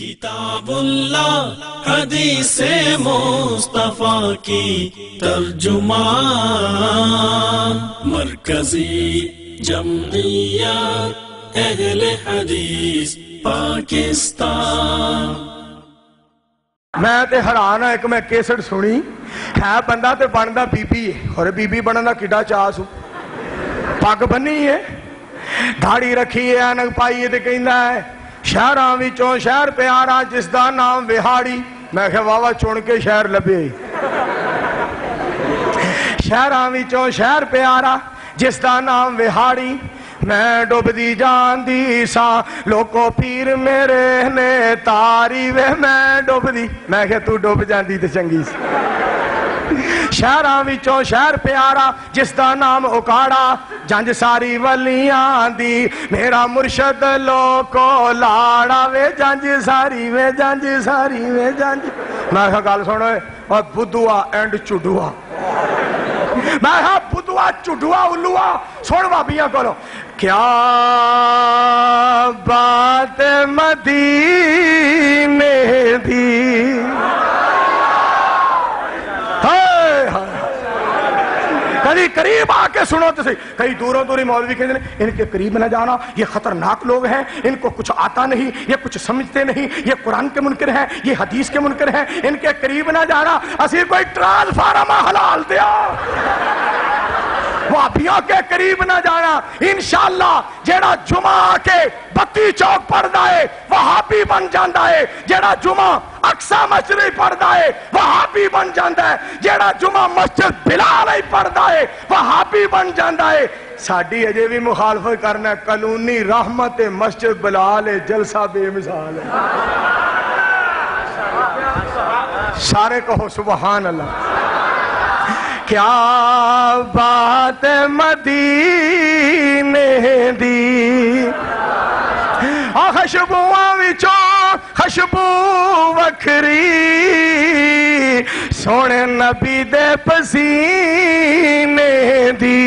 کتاب اللہ حدیث مصطفیٰ کی ترجمان، مرکزی جمعیت اہل حدیث پاکستان۔ میں تے حیران ہاں، ایک میں کیسٹ سنی ہے، بندہ تے بندا بی بی ہے، اور بی بی بنن دا کڈا چاہ سو، پگ بنی ہے، داڑھی رکھی ہے، اینک پائی ہے، تے کہندا ہے شہراں وچوں شہر پیارا جس دا نام وہاڑی۔ میں کہ واہ چن کے شہر لبے، شہراں وچوں شہر پیارا جس دا نام وہاڑی، میں ڈوب دی جان دی سا لوکو پیر میرے نے تاری وے، میں ڈوب دی، میں کہ تو ڈوب جاندی تے چنگی سی۔ شہراں وچوں شہر پیارا جس دا نام اکاڑا، جنج ساری ولیاں دی میرا مرشد لوکو لاڑا وے، جنج ساری وے، جنج ساری وے، جنج۔ میں کہا گل سنو اور بدھوا اینڈ چڈوا، میں کہا بدھوا چڈوا الوا سن بابیاں کولو، کیا بات مدینے دی، کہیں قریب آ کے سنو تو صحیح، کئی دوروں دوری مولوی کہتے ہیں ان کے قریب نہ جانا، یہ خطرناک لوگ ہیں، ان کو کچھ آتا نہیں، یہ کچھ سمجھتے نہیں، یہ قرآن کے منکر ہیں، یہ حدیث کے منکر ہیں، ان کے قریب نہ جانا۔ اسی کوئی ٹرانسفارم حلال دیا، وابیوں کے قریب نہ جانا۔ انشاءاللہ جیڑا جمعہ کے بتی چوک پڑھدا ہے وہابی بن جاندا ہے، جیڑا جمعہ اقصی مسجد پڑھدا ہے وہابی بن جاندا ہے، جیڑا جمعہ مسجد بلال ہی پڑھدا ہے وہابی بن جاندا ہے۔ ساڈی اجے بھی مخالفت کرنا، کلونی رحمت مسجد بلال ہے، جلسہ بے مثال ہے۔ سارے کہو سبحان اللہ۔ کیا بات مدینے دی، خوشبوؤں وچوں خوشبو وکھری، سونے نبی دے پسینے دی۔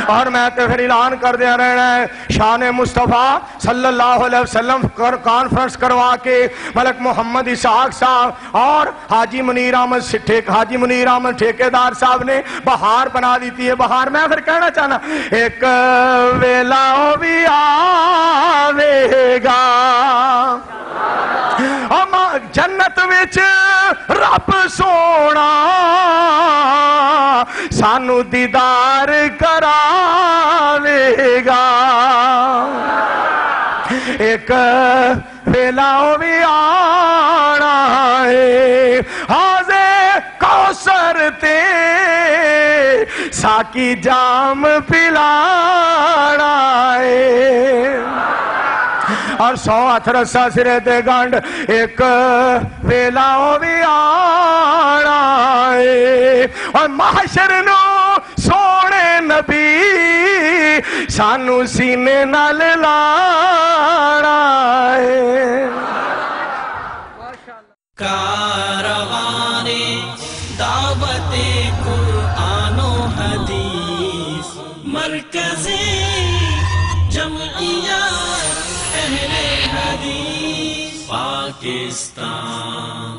اور میں تو پھر اعلان کر دیا رہنا ہے، شان مصطفیٰ صلی اللہ علیہ وسلم کانفرنس کروا کے ملک محمد اسحاق صاحب اور حاجی منیر احمد ٹھیکیدار صاحب نے بہار بنا دیتی ہے۔ بہار میں پھر کہنا چاہنا، ایک ویلا بھی آوے گا جنت وچ رب سونا سانو دیدار کراوے گا، ایک ویلا بھی آنا ہے حوضے کوثر تے ساکی جام پلانا ہے، اور 100 ہاتھ رسا سرے دے گنڈ، ایک ویلا بھی آنا ہے، اور محشر نو سونے نبی سانو سینے نال لانا ہے۔ کاروان دعوت قرآن و حدیث، مرکزی جمعیت اہل حدیث پاکستان۔